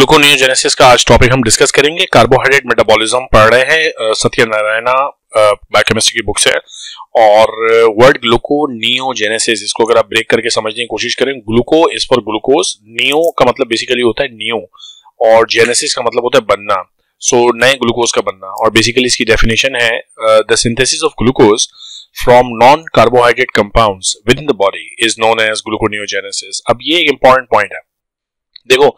Gluconeogenesis का आज topic हम डिस्कस करेंगे। कार्बोहाइड्रेट मेटाबॉलिज्म पढ़ रहे हैं सत्यनारायणा बायोकेमिस्ट्री की बुक से। और वर्ड ग्लूकोनियोजेनेसिस, इसको अगर आप ब्रेक करके समझने की कोशिश करें, ग्लूको इज फॉर ग्लूकोज, नियो का मतलब बेसिकली होता है न्यू, और जेनेसिस का मतलब होता है बनना, सो नए ग्लूकोज का बनना। और बेसिकली इसकी डेफिनेशन है the synthesis of glucose from non-carbohydrate compounds within the body is known as gluconeogenesis। अब ये एक इंपॉर्टेंट पॉइंट है। देखो,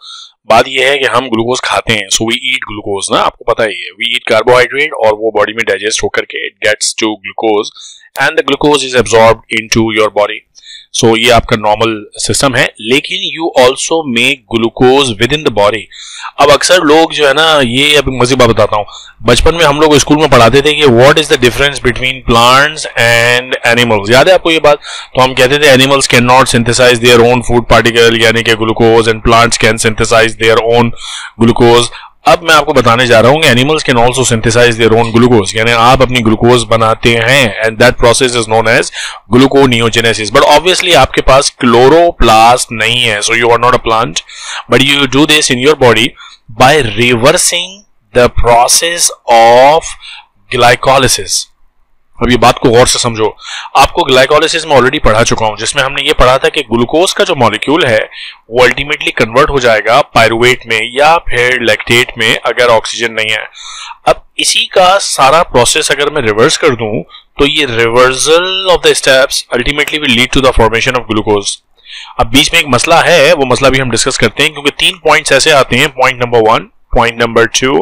बात ये है कि हम ग्लूकोज खाते हैं, सो वी ईट ग्लूकोज ना, आपको पता ही है, वी ईट कार्बोहाइड्रेट और वो बॉडी में डाइजेस्ट होकर के it gets to glucose and the glucose is absorbed into your body. So ये आपका नॉर्मल सिस्टम है, लेकिन you also make glucose within the body. अब अक्सर लोग जो है ना, ये अभी मज़े बात बताता हूँ, बचपन में हम लोग स्कूल में पढ़ाते थे कि what is the difference between plants and animals. याद है आपको ये बात? तो हम कहते थे animals can not synthesize their own food particle यानी कि glucose, and plants can synthesize their own glucose. अब मैं आपको बताने जा रहा हूं कि animals can also synthesize their own glucose, यानी आप अपनी ग्लूकोज बनाते हैं, and that process is known as gluconeogenesis. But obviously आपके पास क्लोरोप्लास्ट नहीं है, so you are not a plant, but you do this in your body by reversing the process of glycolysis. अब ये बात को गौर से समझो, आपको ग्लाइकोलिसिस में ऑलरेडी पढ़ा चुका हूं, जिसमें हमने ये पढ़ा था कि ग्लूकोज का जो मॉलिक्यूल है वो अल्टीमेटली कन्वर्ट हो जाएगा पायरुवेट में या फिर लैक्टेट में अगर ऑक्सीजन नहीं है। अब इसी का सारा प्रोसेस अगर मैं रिवर्स कर दूं तो ये reversal of the steps ultimately will lead to the formation of glucose. अब बीच में एक मसला है, वो मसला भी हम डिस्कस करते हैं, क्योंकि 3 पॉइंट्स ऐसे आते हैं, point number 1, point number 2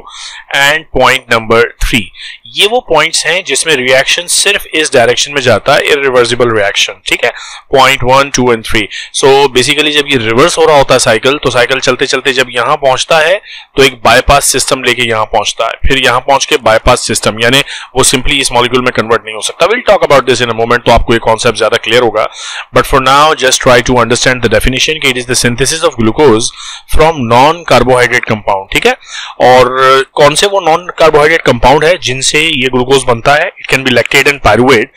and point number 3। ये वो पॉइंट्स हैं जिसमें रिएक्शन सिर्फ इस डायरेक्शन में जाता है, इरिवर्सिबल रिएक्शन, ठीक है, पॉइंट 1, 2 एंड 3। सो बेसिकली जब ये रिवर्स हो रहा होता है साइकिल, तो साइकिल चलते चलते जब यहां पहुंचता है तो एक बाईपास सिस्टम लेके यहां पहुंचता है, फिर यहां पहुंच के बाईपास सिस्टम, यानी वो सिंपली इस मॉलिक्यूल में कन्वर्ट नहीं हो सकता। Will talk about this in a moment, तो आपको ये कॉन्सेप्ट ज्यादा क्लियर होगा, but for now just try to understand the definition कि it is the synthesis of glucose from non carbohydrate compound, ठीक है। और कौन से वो नॉन कार्बोहाइड्रेट कंपाउंड है जिनसे ये ग्लूकोज बनता है? It can be lactate and pyruvate.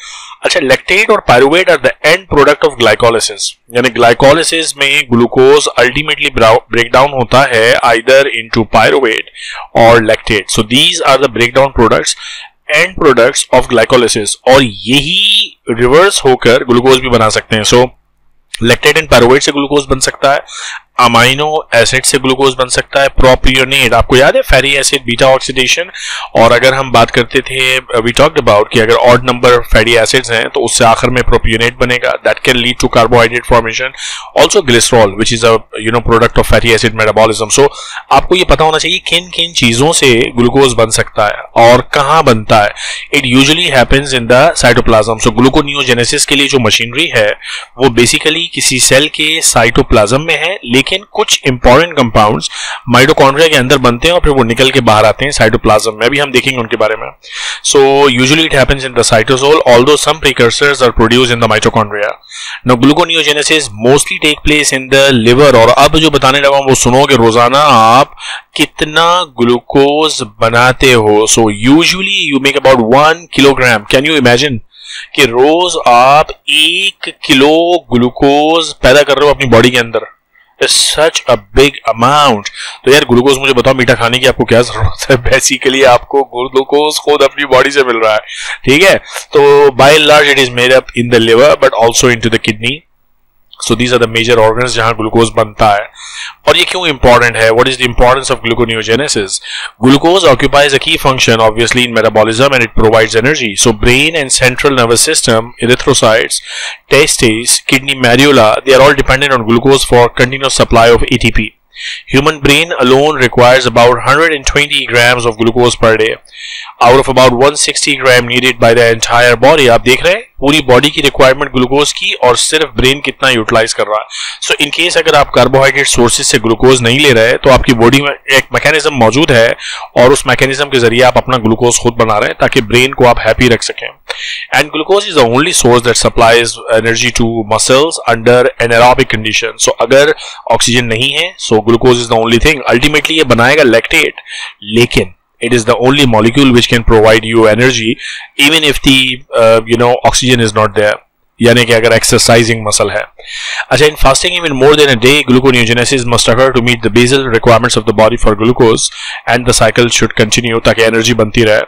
अच्छा, लैक्टेट और pyruvate are the end product of glycolysis, यानी ग्लाइकोलिसिस में ग्लूकोज अल्टीमेटली ब्रेक डाउन होता है आइदर इनटू पायरुवेट और lactate. So these are the break down products, end products of glycolysis, और यही reverse होकर ग्लूकोज भी बना सकते हैं। सो लैक्टेट एंड पायरुवेट से ग्लूकोज बन सकता है, अमाइनो एसिड से ग्लूकोज बन सकता है, प्रोपियोनेट, आपको याद है फैटी एसिड बीटा ऑक्सीडेशन। और अगर हम बात करते थे, वी टॉक्ड अबाउट कि अगर ऑड नंबर फैटी एसिड्स हैं तो उससे आखिर में प्रोपियोनेट बनेगा, that can lead to carbohydrate formation. Also glycerol which is a product of fatty acid metabolism. So आपको ये पता होना चाहिए किन किन चीजों से ग्लूकोज बन सकता है और कहां बनता है। It usually happens in the cytoplasm. So gluconeogenesis के लिए जो मशीनरी है वो बेसिकली किसी सेल के साइटोप्लाज्म में है, लेकिन कुछ इंपॉर्टेंट कंपाउंड्स माइटोकॉन्ड्रिया के अंदर बनते हैं और फिर वो निकल के बाहर आते हैं साइटोप्लाज्म में, भी हम देखेंगे उनके बारे में। So usually it happens in the cytosol, although some precursors are produced in the mitochondria. Now gluconeogenesis mostly take place in the liver. और अब जो बताने लगा हूं वो सुनो कि रोजाना आप कितना ग्लूकोज बनाते हो। So usually you make about 1 kilogram. Can you imagine कि रोज आप 1 किलो ग्लूकोज पैदा कर रहे हो अपनी बॉडी के अंदर? सच अ बिग अमाउंट। तो यार ग्लूकोज मुझे बताओ, मीठा खाने की आपको क्या जरूरत है? बेसिकली आपको ग्लूकोज खुद अपनी बॉडी से मिल रहा है, ठीक है। तो by and large it is made up in the liver but also in to the kidney. So these are the major organs जहां ग्लूकोज बनता है। और ये क्यों इंपॉर्टेंट है? What is the importance of gluconeogenesis? Glucose occupies a key function obviously in metabolism and it provides energy. So brain and central nervous system, erythrocytes, testes, kidney medulla, they are all dependent on glucose for continuous supply of ATP. Human brain alone requires about 120 grams of glucose per day out of about 160 gram needed by the entire body. आप देख रहे हैं पूरी body की requirement glucose की और सिर्फ brain कितना यूटिलाइज कर रहा है। सो इन केस अगर आप कार्बोहाइड्रेट सोर्सेज से ग्लूकोज नहीं ले रहे तो आपकी बॉडी में एक मैकेनिज्म मौजूद है और उस मैकेनिज्म के जरिए आप अपना ग्लूकोज खुद बना रहे हैं ताकि ब्रेन को आप हैप्पी रख सकें। And glucose is the only source that supplies energy to muscles under anaerobic condition. So अगर ऑक्सीजन नहीं है so glucose is the only thing. Ultimately ये बनाएगा लैक्टेट, लेकिन it is the only molecule which can provide you energy even if the oxygen is not there. यानी कि अगर exercising muscle है। अच्छा, in fasting even more than a day gluconeogenesis must occur to meet the basal requirements of the body for glucose and the cycle should continue, ताकि energy बनती रहे।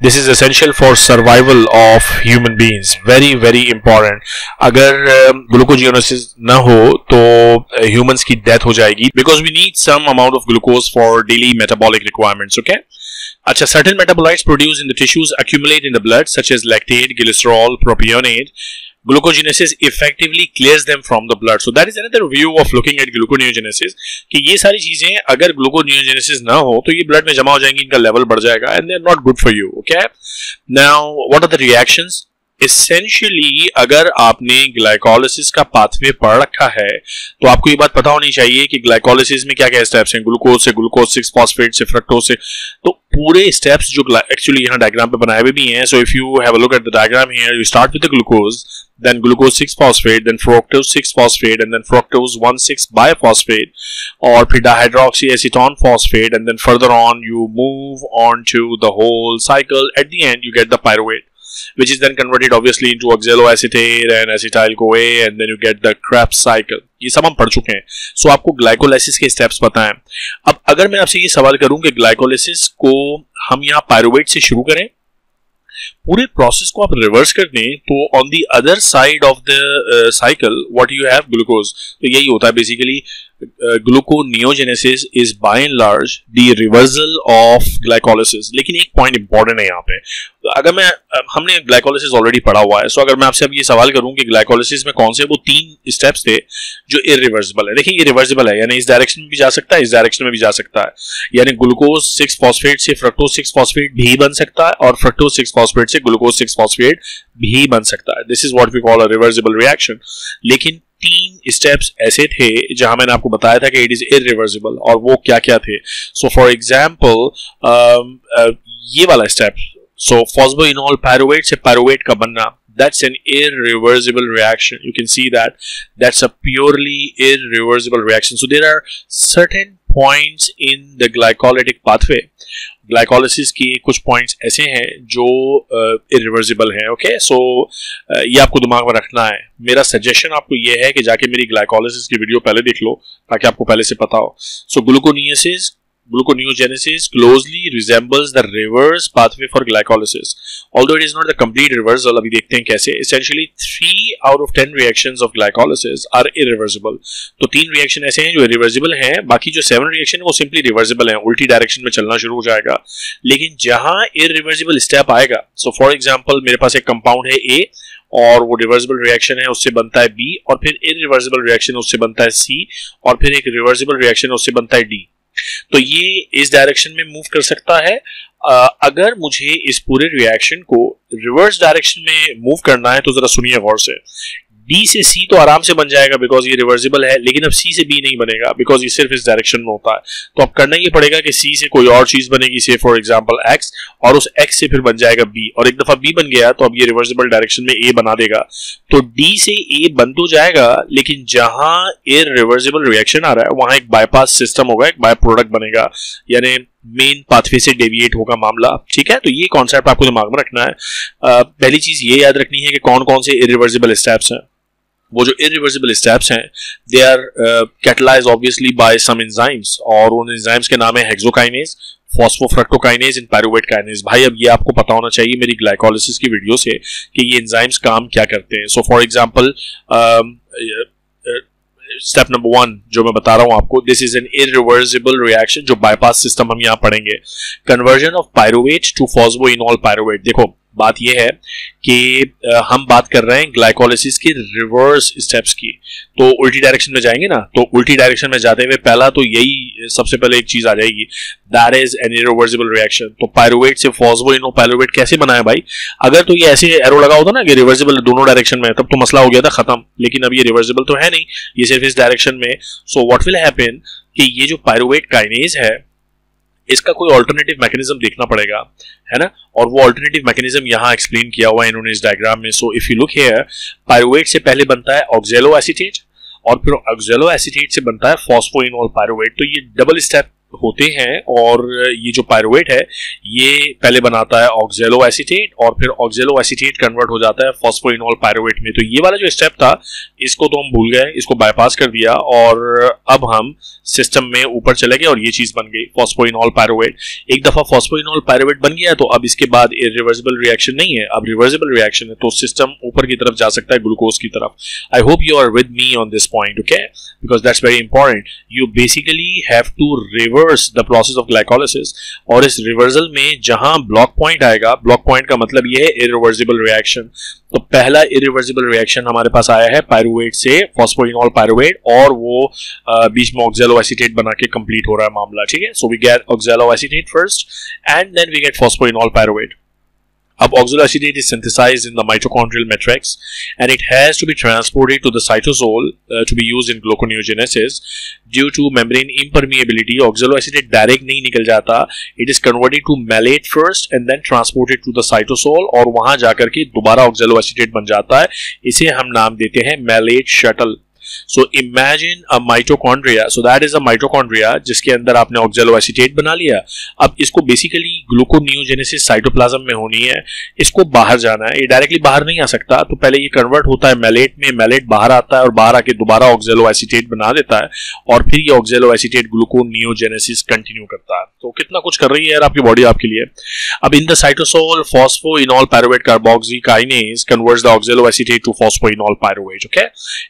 This is essential for survival of human beings, very very important. अगर gluconeogenesis ना हो तो humans की death हो जाएगी, because we need some amount of glucose for daily metabolic requirements. Okay, अच्छा, certain metabolites produced in the tissues accumulate in the blood such as lactate, glycerol, propionate. Glucogenesis effectively clears them from the blood. So that is another view of looking at gluconeogenesis कि ये सारी चीजें अगर gluconeogenesis ना हो तो ये blood में जमा हो जाएंगी, इनका level बढ़ जाएगा and they are not good for you. Okay? Now, what are the reactions? Essentially, अगर आपने ग्लाइकोलिसिस का पाथवे पढ़ रखा है तो आपको ये बात पता होनी चाहिए कि ग्लाइकोलिसिस में क्या क्या स्टेप्स हैं, ग्लूकोज से ग्लूकोज 6 फॉस्फेट से फ्रक्टोज से, तो पूरे स्टेप्स जो एक्चुअली यहाँ डायग्राम पे बनाए हुए भी हैं। सो if you have a look at the diagram here, you start with the glucose, then glucose 6 phosphate, then fructose 6 phosphate, and then fructose 1,6 biphosphate, और फिर dihydroxyacetone phosphate, and then further on you move on to the whole cycle. At the end you get the pyruvate, which is then converted obviously into oxaloacetate and acetyl-CoA, and then you get the Krebs cycle. ये सब हम पढ़ चुके हैं। सो आपको glycolysis के steps पता हैं। अब अगर मैं आपसे ये सवाल करूं कि ग्लाइकोलाइसिस को हम यहाँ पायरुवेट से शुरू करें, पूरे प्रोसेस को आप रिवर्स कर दें, तो on the other side of the cycle what you have glucose. तो यही होता है basically, gluconeogenesis is by and large the reversal of glycolysis. लेकिन एक पॉइंट इंपॉर्टेंट है यहाँ पे, अगर मैं हमने ग्लाइकोलिसिस ऑलरेडी पढ़ा हुआ है, सो अगर मैं आपसे अब ये सवाल करूं कि ग्लाइकोलिसिस में कौन से वो 3 स्टेप्स थे जो इरिवर्सिबल है। देखिए, ये रिवर्सिबल है, यानी इस डायरेक्शन में भी जा सकता है, इस डायरेक्शन में भी जा सकता है। यानी ग्लूकोज 6 फॉस्फेट से फ्रक्टोज 6 फॉस्फेट भी बन सकता है, और फ्रक्टोज 6 फॉस्फेट से ग्लूकोज 6 फॉस्फेट भी बन सकता है। This is what we call a reversible reaction. लेकिन 3 स्टेप्स ऐसे थे जहां मैंने आपको बताया था कि इट इज इरिवर्सिबल, और वो क्या क्या थे। सो फॉर एग्जाम्पल ये वाला स्टेप, सो फॉस्फोइनोल पायरुवेट से पायरुवेट का बनना, that's an irreversible reaction. You can see that that's a purely irreversible reaction. So there are certain points in the glycolytic pathway. Glycolysis के कुछ पॉइंट्स ऐसे हैं जो इरिवर्सिबल हैं। ओके, सो ये आपको दिमाग में रखना है। मेरा सजेशन आपको ये है कि जाके मेरी ग्लाइकोलिसिस की वीडियो पहले देख लो, ताकि आपको पहले से पता हो। सो gluconeogenesis closely resembles the reverse pathway for glycolysis, although it is not the complete reversal. अभी देखते हैं कैसे। Essentially 3 out of 10 reactions of glycolysis are irreversible. तो 3 रिएक्शन ऐसे हैं जो irreversible हैं, बाकी जो 7 रिएक्शन है वो simply reversible हैं, उल्टी डायरेक्शन में चलना शुरू हो जाएगा। लेकिन जहां irreversible स्टेप आएगा, so for example मेरे पास एक कंपाउंड है A, और वो रिवर्सिबल रिएक्शन है, उससे बनता है B, और फिर इरिवर्सिबल रिएक्शन उससे बनता है C, और फिर एक रिवर्सिबल रिएक्शन उससे बनता है D। तो ये इस डायरेक्शन में मूव कर सकता है। अगर मुझे इस पूरे रिएक्शन को रिवर्स डायरेक्शन में मूव करना है तो जरा सुनिए गौर से। D से C तो आराम से बन जाएगा बिकॉज ये रिवर्सिबल है, लेकिन अब C से B नहीं बनेगा बिकॉज ये सिर्फ इस डायरेक्शन में होता है। तो अब करना ये पड़ेगा कि C से कोई और चीज बनेगी, से फॉर एग्जांपल X, और उस X से फिर बन जाएगा B, और एक दफा B बन गया तो अब ये रिवर्सिबल डायरेक्शन में A बना देगा। तो D से A बन तो जाएगा, लेकिन जहां इररिवर्सिबल रिएक्शन आ रहा है वहां एक बाईपास सिस्टम होगा, एक बाय प्रोडक्ट बनेगा, यानी मेन पाथवे से डेविएट होगा मामला। ठीक है, तो ये कॉन्सेप्ट आपको दिमाग में रखना है। पहली चीज ये याद रखनी है कि कौन कौन से इरिवर्सिबल स्टेप्स हैं। वो जो इरिवर्सिबल स्टेप्स हैं they are catalyzed obviously by some enzymes, और उन एंजाइम्स के नाम है hexokinase, phosphofructokinase and pyruvate kinase. भाई अब ये आपको पता होना चाहिए मेरी ग्लाइकोलिसिस की वीडियो से कि ये एंजाइम्स काम क्या करते हैं। So for example step number 1 जो मैं बता रहा हूं आपको, this is an irreversible reaction, जो बाईपास सिस्टम हम यहां पढ़ेंगे। Conversion of pyruvate to phosphoenol pyruvate. देखो बात यह है कि हम बात कर रहे हैं ग्लाइकोलिसिस के रिवर्स स्टेप्स की, तो उल्टी डायरेक्शन में जाएंगे ना, तो उल्टी डायरेक्शन में जाते हुए पहला तो यही सबसे पहले एक चीज आ जाएगी, that is an irreversible reaction. तो पायरुवेट से फॉस्फोइनोल पायरुवेट कैसे बना है भाई? अगर तो ये ऐसे एरो लगा होता ना कि रिवर्सिबल दोनों डायरेक्शन में, तब तो मसला हो गया था खत्म, लेकिन अब ये रिवर्सिबल तो है नहीं, ये सिर्फ इस डायरेक्शन में। सो व्हाट विल हैपन कि ये जो पायरुवेट काइनेज है इसका कोई ऑल्टरनेटिव मैकेनिज्म देखना पड़ेगा, है ना, और वो ऑल्टरनेटिव मैकेनिज्म यहाँ एक्सप्लेन किया हुआ है इन्होंने इस डायग्राम में। सो if you look here, pyruvate से पहले बनता है ऑक्सैलो एसीटेट, और फिर ऑक्सैलो एसीटेट से बनता है फॉस्फोइनोल पायरुवेट। तो ये डबल स्टेप होते हैं और ये जो पायरुवेट है ये पहले बनाता है ऑक्जेलो एसीटेट और फिर ऑक्जेलो एसीटेट कन्वर्ट हो जाता है फॉस्फोइनॉल पायरुवेट में। तो ये वाला जो स्टेप था इसको तो हम भूल गए, इसको बाईपास कर दिया और अब हम सिस्टम में ऊपर चले गए और ये चीज बन गई फॉस्फोइनॉल पायरुवेट। एक दफा फॉस्फोइनॉल पायरुवेट बन गया तो अब इसके बाद इरिवर्सिबल रिएक्शन नहीं है, अब रिवर्सिबल रिएक्शन है, तो सिस्टम ऊपर की तरफ जा सकता है ग्लूकोज की तरफ। I hope you are with me on this point, okay, because that's very important. You basically have to reverse the process of glycolysis और इस रिवर्सल में जहां ब्लॉक पॉइंट आएगा, ब्लॉक पॉइंट का मतलब ये है इरिवर्सिबल रिएक्शन। तो पहला इरिवर्सिबल रिएक्शन हमारे पास आया है पायरुवेट से फॉस्फोइनॉल पायरुवेट और वो बीच में ऑक्जेलो एसीटेट बना के कंप्लीट हो रहा है मामला, ठीक है। So we get oxaloacetate first and then we get phosphoenol pyruvate. अब oxalo acetate is synthesized in the mitochondrial matrix and it has to be transported to the cytosol to be used in gluconeogenesis. Due to membrane impermeability, oxalo acetate direct नहीं निकल जाता, it is converted to malate first and then transported to the cytosol और वहां जाकर के दोबारा oxalo acetate बन जाता है। इसे हम नाम देते हैं malate shuttle. So imagine a mitochondria. So that is a mitochondria जिसके अंदर आपने ऑक्जेलो एसीटेट बना लिया। अब इसको बेसिकली ग्लूकोनियोजेनेसिस साइटोप्लाज्म में होनी है, इसको बाहर जाना है, ये डायरेक्टली बाहर नहीं आ सकता, तो पहले ये कन्वर्ट होता है मैलेट में, मैलेट बाहर आता है और बाहर आके दोबारा ऑक्जेलो एसीटेट बना देता है और फिर ये ऑक्जेलो एसीटेट ग्लूकोनियोजेनेसिस कंटिन्यू करता है। तो कितना कुछ कर रही है यार आपकी बॉडी आपके लिए। अब in the cytosol phosphoenolpyruvate carboxykinase converts the oxaloacetate to phosphoenolpyruvate, okay,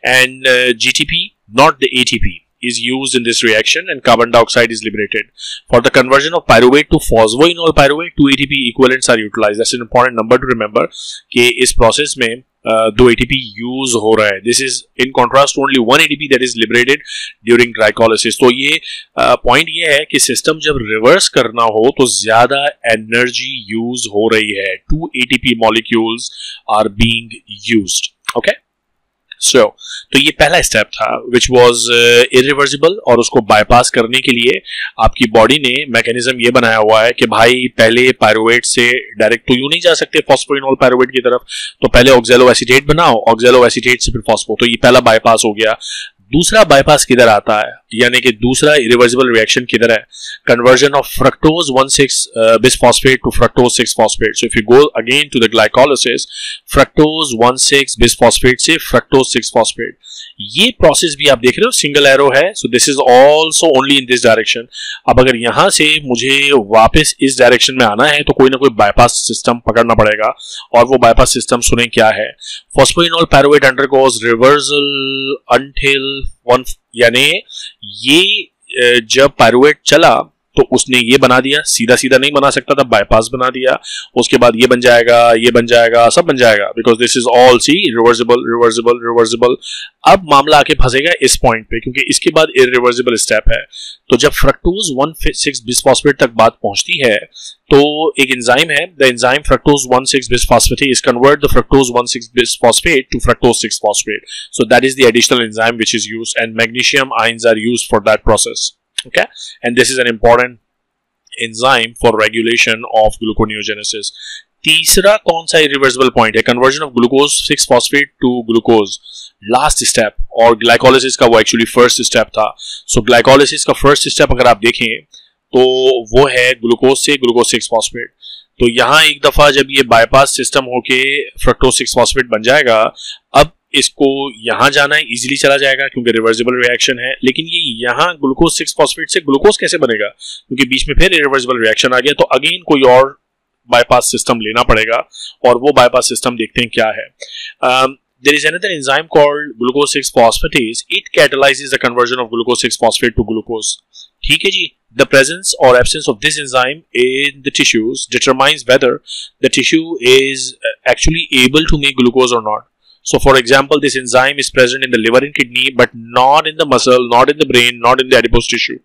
and GTP, not the ATP, is used in this reaction and carbon dioxide is liberated. For the conversion of pyruvate to phosphoenol pyruvate, 2 ATP equivalents are utilized. That's an important number to remember कि इस process में 2 ATP use हो रहा है. This is in contrast to only 1 ATP that is liberated during glycolysis. तो ये point ये है कि system जब reverse करना हो तो ज़्यादा energy use हो रही है. 2 ATP molecules are being used. Okay? So, तो ये पहला स्टेप था विच वॉज इरिवर्सिबल और उसको बाईपास करने के लिए आपकी बॉडी ने मैकेनिज्म ये बनाया हुआ है कि भाई पहले पायरुवेट से डायरेक्ट तो यूं नहीं जा सकते फॉस्फोइनॉल पायरुवेट की तरफ, तो पहले ऑक्जेलो एसीटेट बनाओ, ऑक्जेलो एसीटेट से फिर फॉस्फो, तो ये पहला बाईपास हो गया। दूसरा बाईपास किधर आता है, यानी कि दूसरा इरिवर्सिबल रिएक्शन किधर है, conversion of fructose 1,6 bisphosphate to fructose 6 phosphate. So if you go again to the glycolysis, fructose 1,6 bisphosphate से फ्रक्टोज 6 फॉस्फेट, ये प्रोसेस भी आप देख रहे हो सिंगल एरो है, so this is also only in this direction. अब अगर यहां से मुझे वापस इस डायरेक्शन में आना है तो कोई ना कोई बाईपास सिस्टम पकड़ना पड़ेगा और वो बाईपास सिस्टम सुने क्या है, phosphoenol pyruvate undergoes reversal until one, यानी ये जब पायरुवेट चला तो उसने ये बना दिया, सीधा सीधा नहीं बना सकता था, बाईपास बना दिया, उसके बाद ये बन जाएगा, ये बन जाएगा, सब बन जाएगा, because this is all see reversible reversible reversible. अब मामला आके फंसेगा इस पॉइंट पे क्योंकि इसके बाद इरिवर्सिबल स्टेप है। तो जब फ्रक्टोज 1,6 बिसफॉस्फेट तक बात पहुंचती है तो एक एंजाइम है, the enzyme fructose 1,6 bisphosphatase convert the fructose 1,6 bisphosphate to fructose 6 phosphate, so that is the additional enzyme which is used and magnesium ions are used for that process, okay, and this is an important enzyme for regulation of gluconeogenesis. तीसरा कौन सा irreversible point है, conversion of glucose 6 phosphate to glucose, last step, और glycolysis का वो actually first step था। so glycolysis का first step अगर आप देखें तो वो है glucose से glucose 6 phosphate। तो यहाँ एक दफा जब ये बाईपास सिस्टम होके फ्रक्टोज 6 फॉस्फेट बन जाएगा, अब इसको यहां जाना है, इजीली चला जाएगा क्योंकि रिवर्सिबल रिएक्शन है, लेकिन ये यहां ग्लूकोज 6 फॉस्फेट से ग्लूकोज कैसे बनेगा क्योंकि बीच में फिर रिवर्सिबल रिएक्शन आ गया, तो अगेन कोई और बाईपास सिस्टम लेना पड़ेगा और वो बाईपास सिस्टम देखते हैं क्या है। There is another enzyme called glucose 6 phosphatase. It catalyzes the conversion of glucose 6 phosphate to glucose. ठीक है जी, the presence or absence of this enzyme in the tissues determines whether the tissue is actually able to make glucose or not. So for example, this enzyme is present in the liver and kidney but not in the muscle, not in the brain, not in the adipose tissue.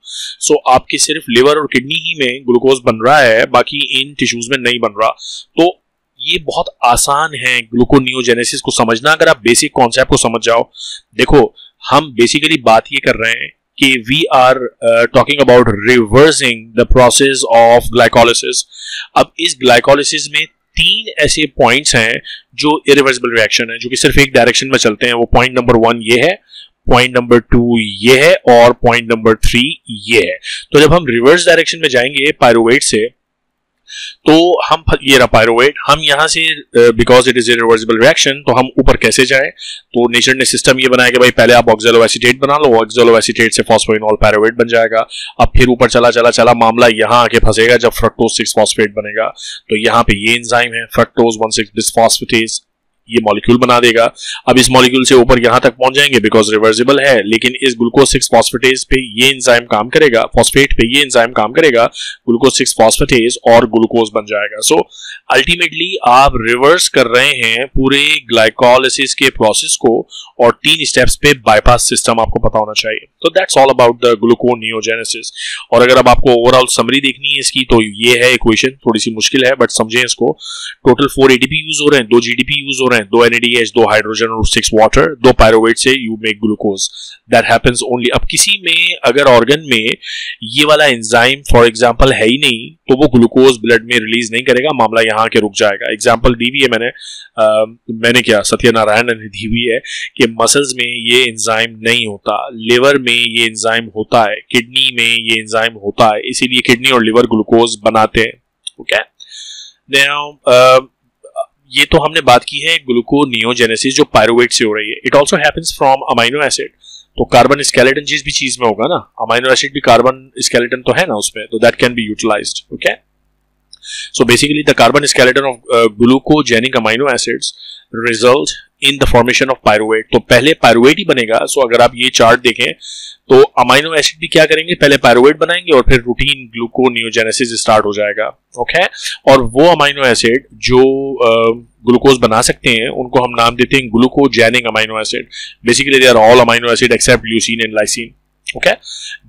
So आपके सिर्फ liver और kidney ही में glucose बन रहा है, बाकी इन tissues में नहीं बन रहा। तो ये बहुत आसान है ग्लूकोनियोजेनेसिस को समझना, अगर आप बेसिक कॉन्सेप्ट को समझ जाओ। देखो हम बेसिकली बात ये कर रहे हैं कि we are talking about reversing the process of glycolysis. अब इस ग्लाइकोलिसिस में 3 ऐसे पॉइंट्स हैं जो इरिवर्सिबल रिएक्शन है, जो कि सिर्फ एक डायरेक्शन में चलते हैं। वो पॉइंट नंबर 1 ये है, पॉइंट नंबर 2 ये है और पॉइंट नंबर 3 ये है। तो जब हम रिवर्स डायरेक्शन में जाएंगे पायरुवेट से, तो हम ये रहा पायरुवेट, हम यहां से because it is irreversible reaction, तो हम ऊपर कैसे जाएं? तो नेचर ने सिस्टम ये बनाया कि भाई पहले आप ऑक्सैलो एसीटेट बना लो, ऑक्सैलो एसीटेट से फॉस्फोइनॉल पायरुवेट बन जाएगा। अब फिर ऊपर चला चला चला मामला यहां आके फंसेगा जब फ्रक्टोज 6 फॉस्फेट बनेगा। तो यहां पे ये एंजाइम है फ्रक्टोज 1,6 बिसफॉस्फेटेज, ये मॉलिक्यूल बना देगा। अब इस मॉलिक्यूल से ऊपर यहां तक पहुंच जाएंगे बिकॉज रिवर्सिबल है, लेकिन इस ग्लूकोज 6 फॉस्फेटेज पे ये एंजाइम काम करेगा, फॉस्फेट पे ये एंजाइम काम करेगा, ग्लूकोज 6 फॉस्फेटेज और ग्लूकोज बन जाएगा। सो अल्टीमेटली आप रिवर्स कर रहे हैं पूरे ग्लाइकोलिसिस के प्रोसेस को, और 3 स्टेप्स पे बाईपास सिस्टम आपको पता होना चाहिए। तो that's all about the gluconeogenesis. और अगर अब आपको ओवरऑल समरी देखनी है इसकी, तो ये है इक्वेशन, थोड़ी सी मुश्किल है बट समझें इसको। टोटल 4 एटीपी यूज हो रहे हैं, 2 जीडीपी यूज हो रहे हैं, 2 NADH, 2 हाइड्रोजन और 6 वाटर, 2 पायरुवेट से you make glucose. That happens only. अब किसी में अगर ऑर्गन में ये वाला एंजाइम फॉर एग्जांपल है ही नहीं, तो वो ग्लूकोज ब्लड में रिलीज नहीं करेगा, मामला यहाँ के रुक जाएगा। एग्जांपल दी हुई है मैंने क्या सत्यनारायण ने दी हुई है कि मसल्स में ये एंजाइम नहीं होता, लिवर में ये एंजाइम होता है, किडनी में ये एंजाइम होता है, इसीलिए किडनी और लिवर ग्लूकोज बनाते हैं। ओके, नाउ ये तो हमने बात की है ग्लूकोनियोजेनेसिस जो पायरुवेट से हो रही है। It also happens from amino acid. तो कार्बन स्केलेटन जिस भी चीज में होगा ना, अमाइनो एसिड भी कार्बन स्केलेटन तो है ना उसमें, तो that can be utilized. Okay, so basically the carbon skeleton of glucogenic amino acids result in the formation of pyruvate। तो पहले पायरुवेट ही बनेगा। सो अगर आप ये चार्ट देखें तो अमाइनो एसिड भी क्या करेंगे, पहले पायरुवेट बनाएंगे और फिर रूटीन ग्लूकोनियोजेनेसिस स्टार्ट हो जाएगा। ओके, और वो अमाइनो एसिड जो ग्लूकोज बना सकते हैं उनको हम नाम देते हैं glucogenic amino acid. Basically they are all amino acid except leucine and lysine. Okay,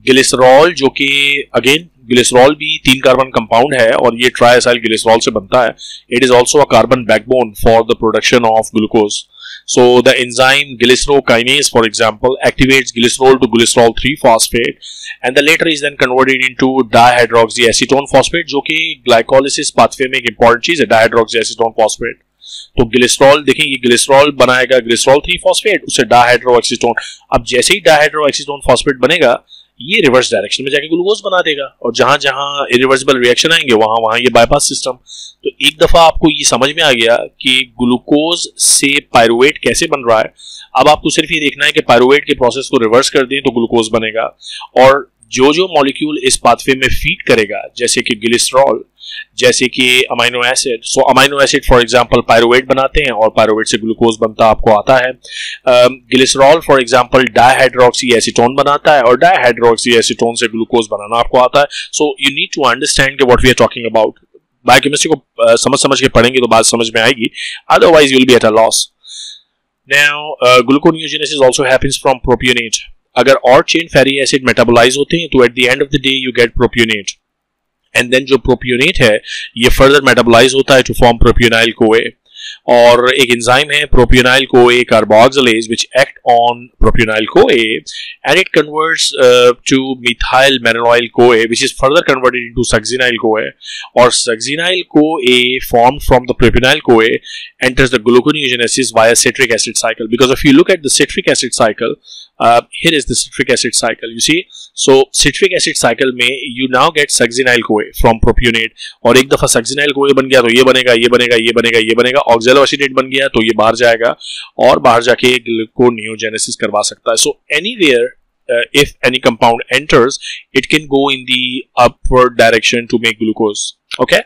glycerol जो कि अगेन ग्लिसरॉल भी 3 कार्बन कंपाउंड है और ये ट्राइएसाइल ग्लिसरॉल से बनता है। It is also a carbon backbone for the production of glucose. So the enzyme glycerokinase, for example, activates glycerol to glycerol 3 phosphate, and the later is then converted into dihydroxyacetone phosphate, जो कि glycolysis pathway में एक important चीज है, dihydroxyacetone phosphate। तो glycerol देखें, ये glycerol बनाएगा ग्लिसरॉल 3 फॉस्फेट, उससे डायहाइड्रोएक्सीटोन। अब जैसे ही डायहाइड्रोएक्सीटोन फॉस्फेट बनेगा, ये रिवर्स डायरेक्शन में जाके ग्लूकोज बना देगा, और जहां जहां इरिवर्सिबल रिएक्शन आएंगे वहां वहां ये बाईपास सिस्टम। तो एक दफा आपको ये समझ में आ गया कि ग्लूकोज से पायरुवेट कैसे बन रहा है। अब आपको सिर्फ ये देखना है कि पायरुवेट के प्रोसेस को रिवर्स कर दें तो ग्लूकोज बनेगा, और जो जो मॉलिक्यूल इस पाथवे में फीड करेगा, जैसे कि ग्लिसरॉल, जैसे कि amino acid. So amino acid for example pyruvate बनाते हैं और पायरुवेट से ग्लूकोज बनता आपको आता है। Glycerol for example dihydroxyacetone बनाता है और डायहाइड्रोक्सी एसीटोन से ग्लूकोज बनाना आपको आता है। So you need to understand what we are talking about. Biochemistry को समझ के पढ़ेंगे तो बात समझ में आएगी, otherwise you will be at a loss. Now gluconeogenesis also happens from propionate. अगर odd chain fatty acid metabolize होते हैं तो at the end of the day you gate propionate, and then जो प्रोपियोनेट है ये फर्दर मेटाबोलाइज होता है to form प्रोपियोनाइल कोए। और एक एंजाइम है propionyl CoA carboxylase which act on propionyl CoA and it converts to methylmalonyl CoA which is further converted into succinyl CoA, और सक्सिनाइल कोए फॉर्म्ड फ्रॉम द प्रोपियोनाइल कोए enters the gluconeogenesis via citric acid cycle. Because if you look at the citric acid cycle, here is the citric acid cycle, you see. So citric acid cycle में you now get succinyl CoA from propionate, और एक दफा succinyl CoA बन गया तो ये बनेगा, ये बनेगा, ये बनेगा, ये बनेगा, oxaloacetate बन गया तो ये बाहर जाएगा और बाहर जाके gluconeogenesis करवा सकता है। So anywhere if any compound enters, it can go in the upward direction to make glucose. Okay,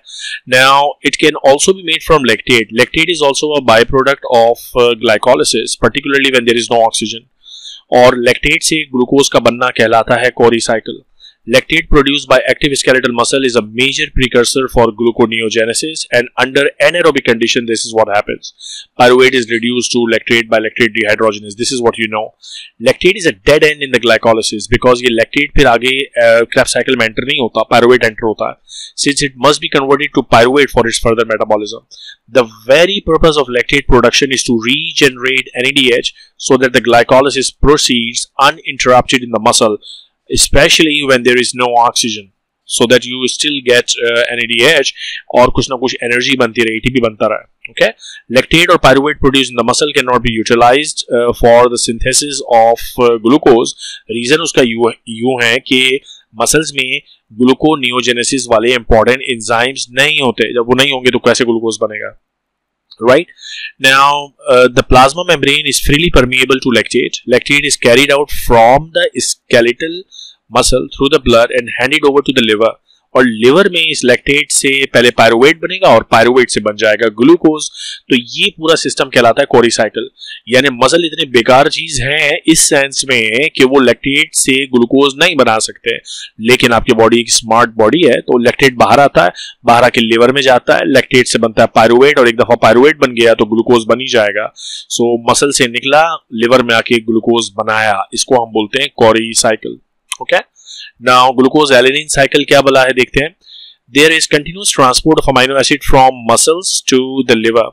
now it can also be made from lactate. Lactate is also a byproduct of glycolysis, particularly when there is no oxygen. और lactate से glucose का बनना कहलाता है Cori cycle. Lactate produced by active skeletal muscle is a major precursor for gluconeogenesis, and under anaerobic condition this is what happens. Pyruvate is reduced to lactate by lactate dehydrogenase. This is what you know. Lactate is a dead end in the glycolysis because ये lactate फिर आगे Krebs cycle में enter नहीं होता, pyruvate enter होता है, since it must be converted to pyruvate for its further metabolism. The very purpose of lactate production is to regenerate NADH so that the glycolysis proceeds uninterrupted in the muscle, especially when there is no oxygen, so that you still get NADH और कुछ ना कुछ energy बनती रहे, ATP बनता रहा है। Okay, lactate or pyruvate produced in the muscle cannot be utilized for the synthesis of glucose. Reason उसका यूं है कि मसल्स में ग्लूकोनियोजेनेसिस वाले इंपॉर्टेंट एंजाइम्स नहीं होते. जब वो नहीं होंगे तो कैसे ग्लूकोज बनेगा? Right now, the plasma membrane is freely permeable to lactate. Lactate is carried out from the skeletal muscle through the blood and handed over to the liver. और लिवर में इस लैक्टेट से पहले पायरुवेट बनेगा और pyruvate से बन जाएगा ग्लूकोज. तो ये पूरा सिस्टम कहलाता है कोरी साइकिल. यानी मसल इतने बेकार चीज है इस सेंस में कि वो लैक्टेट से ग्लूकोज नहीं बना सकते, लेकिन आपकी बॉडी एक स्मार्ट बॉडी है. तो लैक्टेट बाहर आता है, बाहर आके लिवर में जाता है, लैक्टेट से बनता है पायरुवेट और एक दफा पायरुवेट बन गया तो ग्लूकोज बन ही जाएगा. सो मसल से निकला, लिवर में आके ग्लूकोज बनाया, इसको हम बोलते हैं Cori cycle. Okay, now glucose alanine cycle क्या बोला है देखते हैं. There is continuous transport of amino acid from muscles to the liver,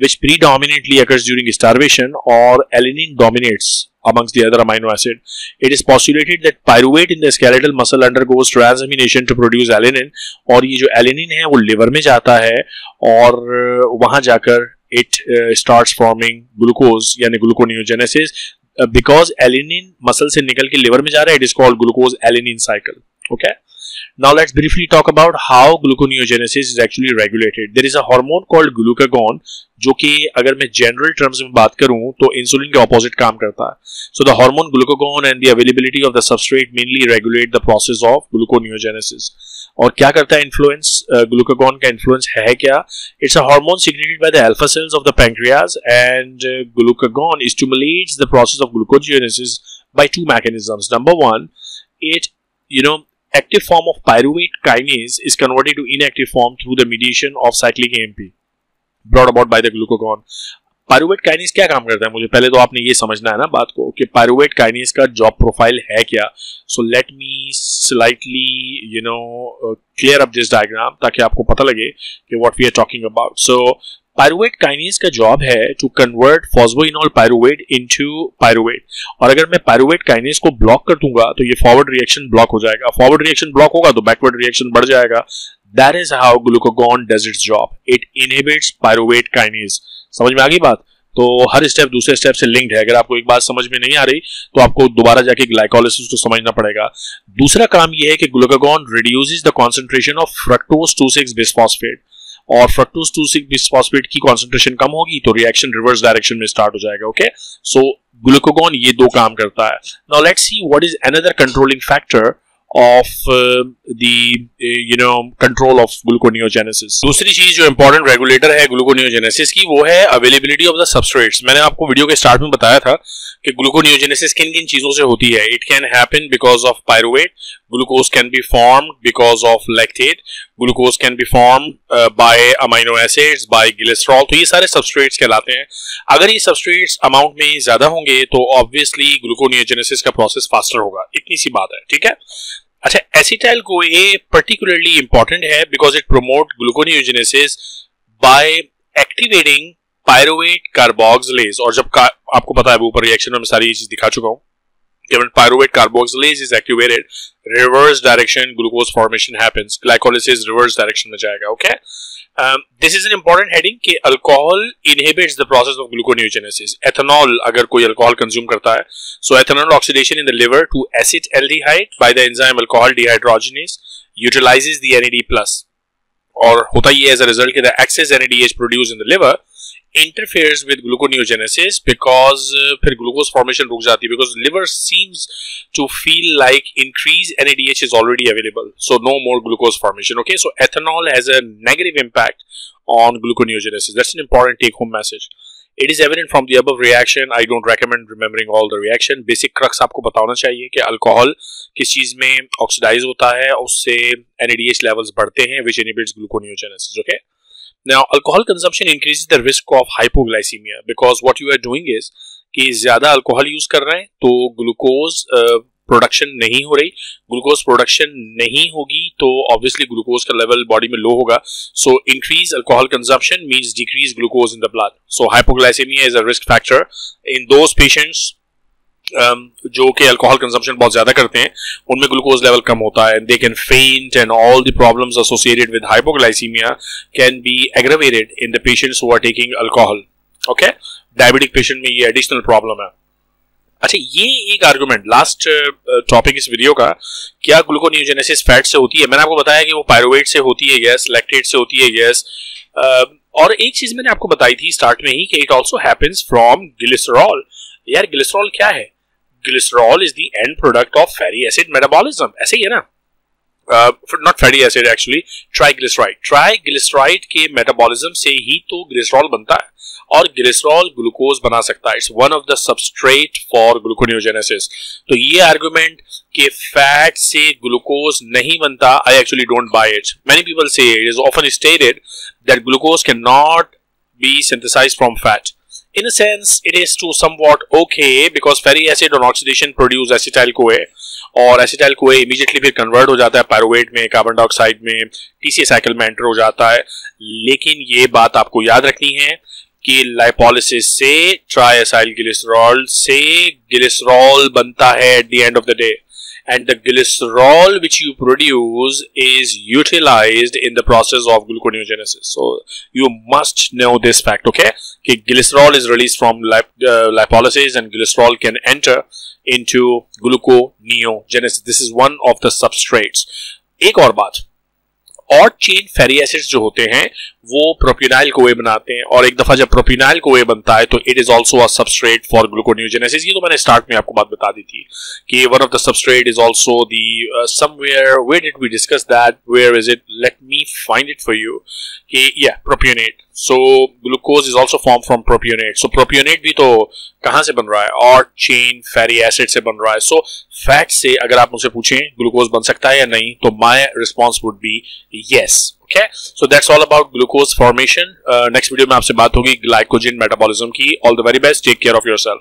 which predominantly occurs during starvation, or alanine dominates amongst the other amino acid. It is postulated that pyruvate in the skeletal muscle undergoes transamination to produce alanine, और ये जो alanine है वो liver में जाता है और वहां जाकर it starts forming glucose यानी gluconeogenesis. Because alanine muscle से निकल के liver में जा रहा है, it is called glucose alanine cycle. Okay. Now let's briefly talk about how gluconeogenesis is actually regulated. There is a hormone called glucagon, जो कि अगर मैं general terms में बात करूं तो इंसुलिन के opposite काम करता है. So the hormone glucagon and the availability of the substrate mainly regulate the process of gluconeogenesis. और क्या करता है इन्फ्लुएंस? ग्लूकागॉन का इन्फ्लुएंस है क्या? It's a hormone secreted by the alpha cells of the pancreas and glucagon stimulates the process of gluconeogenesis by two mechanisms. Number one, it active form of pyruvate kinase is converted to inactive form through the mediation of cyclic AMP brought about by the glucagon. Pyruvate kinase क्या काम करता है? मुझे पहले तो आपने ये समझना है ना बात को कि पायरुवेट काइनेज का जॉब प्रोफाइल है क्या. So let me slightly clear up this diagram ताकि आपको पता लगे कि what we are talking about. So pyruvate kinase का जॉब है to convert phosphoenol pyruvate into pyruvate. और अगर मैं पायरुवेट काइनेज को ब्लॉक कर दूंगा तो ये फॉरवर्ड रिएक्शन ब्लॉक हो जाएगा. फॉरवर्ड रिएक्शन ब्लॉक होगा तो बैकवर्ड रिएक्शन बढ़ जाएगा. That is how glucagon does it's job. It inhibits pyruvate kinase. समझ में आ गई बात? तो हर स्टेप दूसरे स्टेप से लिंक्ड है. अगर आपको एक बात समझ में नहीं आ रही तो आपको दोबारा जाके ग्लाइकोलाइसिस को समझना पड़ेगा. दूसरा काम यह है कि glucagon reduces the concentration of fructose 2,6 bisphosphate, और फ्रक्टोज 2,6 बिसफॉस्फेट की कंसंट्रेशन कम होगी तो रिएक्शन रिवर्स डायरेक्शन में स्टार्ट हो जाएगा. ओके, सो ग्लूकागॉन ये दो काम करता है. Now let's see what is another controlling factor of the control of gluconeogenesis. दूसरी चीज जो इंपॉर्टेंट रेगुलेटर है ग्लूकोनियोजेनेसिस की वो है अवेलेबिलिटी ऑफ द सबस्ट्रेट्स. मैंने आपको वीडियो के स्टार्ट में बताया था कि ग्लूकोनियोजेनेसिस किन किन चीजों से होती है. It can happen because of pyruvate, glucose can be formed because of lactate, glucose can be formed by amino acids, by glycerol. तो ये सारे सबस्ट्रेट्स कहलाते हैं. अगर ये सबस्ट्रेट्स अमाउंट में ज्यादा होंगे तो ऑब्वियसली ग्लूकोनियोजेनेसिस का प्रोसेस फास्टर होगा. इतनी सी बात है, ठीक है. अच्छा, एसिटाइल CoA पर्टिकुलरली इंपॉर्टेंट है because it promote gluconeogenesis by activating pyruvate carboxylase. और जब आपको पता है ऊपर रिएक्शन में मैं सारी चीज दिखा चुका हूं कि when pyruvate carboxylase is activated, reverse direction glucose formation happens. Glycolysis reverse direction में जाएगा. Okay, this is an important heading कि alcohol inhibits the process of gluconeogenesis. Ethanol अगर कोई alcohol consume करता है, so ethanol oxidation in the liver to acetaldehyde by the enzyme alcohol dehydrogenase utilizes the NAD+. और होता ये as a result कि the excess NADH produced in the liver interferes with gluconeogenesis because फिर glucose formation रुक जाती है because liver seems to feel like increased NADH is already available, so no more glucose formation. Okay, so ethanol has a negative impact on gluconeogenesis. That's an important take home message. It is evident from the above reaction. I don't recommend remembering all the reaction. Basic crux आपको पता होना चाहिए कि alcohol किस चीज में oxidise होता है, उससे NADH levels बढ़ते हैं which inhibits gluconeogenesis. Okay, now alcohol consumption increases the risk of hypoglycemia because what you are doing is कि ज्यादा अल्कोहल यूज कर रहे हैं तो ग्लूकोज प्रोडक्शन नहीं हो रही. ग्लूकोज प्रोडक्शन नहीं होगी तो ऑब्वियसली ग्लूकोज का लेवल बॉडी में लो होगा. So increase alcohol consumption means decrease glucose in the blood. So hypoglycemia is a risk factor in those patients जो कि अल्कोहल कंजम्पशन बहुत ज्यादा करते हैं उनमें ग्लूकोज लेवल कम होता है, they can faint and all the problems associated with hypoglycemia can be aggravated in the patients who are taking alcohol. Okay, diabetic patient में ये एडिशनल प्रॉब्लम है। अच्छा, ये एक आर्गुमेंट लास्ट टॉपिक इस वीडियो का, क्या ग्लूकोनियोजेनेसिस फैट से होती है? मैंने आपको बताया कि वो पायरुवेट से होती है गैस, लैक्टेट से होती है गैस, और एक चीज मैंने आपको बताई थी स्टार्ट में ही कि it also happens from glycerol. यार ग्लिसरॉल क्या है? Glycerol is the end product of fatty acid metabolism, ऐसे ही है ना, not fatty acid actually, triglyceride. Triglyceride के मेटाबॉलिज्म से ही तो ग्लिसरॉल बनता है, और ग्लिसरॉल ग्लूकोज बना सकता है। It's one of the substrate for gluconeogenesis. तो ये आर्गुमेंट कि फैट से ग्लूकोज नहीं बनता, I actually don't buy it. Many people say it is often stated that glucose can not be synthesized from fat. In a sense, it is to somewhat okay because fatty acid on oxidation produce acetyl-CoA, और acetyl-CoA immediately फिर convert हो जाता है pyruvate में, carbon dioxide में, TCA cycle में enter हो जाता है। लेकिन ये बात आपको याद रखनी है कि लाइपोलिसिस से ट्राइएसाइल ग्लिसरॉल से ग्लिसरॉल बनता है at the end of the day, and the glycerol which you produce is utilized in the process of gluconeogenesis. So you must know this fact, okay? कि glycerol is released from lipolysis and glycerol can enter into gluconeogenesis. This is one of the substrates. एक और बात, और chain fatty acids जो होते हैं वो प्रोपियोनाइल कोए बनाते हैं, और एक दफा जब प्रोपियोनाइल कोए बनता है तो it is also a substrate for gluconeogenesis. ये तो मैंने स्टार्ट में आपको बात बता दी थी कि one of the substrate is also the somewhere, where did we discuss that, where is it, let me find it for you, कि या propionate. So glucose is also form from propionate. So propionate भी तो कहां से बन रहा है? और चेन फैटी एसिड से बन रहा है। सो फैट से अगर आप मुझसे पूछें ग्लूकोज बन सकता है या नहीं, तो my response would be yes. Okay, so that's all about glucose formation. Next video में आपसे बात होगी ग्लाइकोजन मेटाबॉलिज्म की। All the very best. Take care of yourself.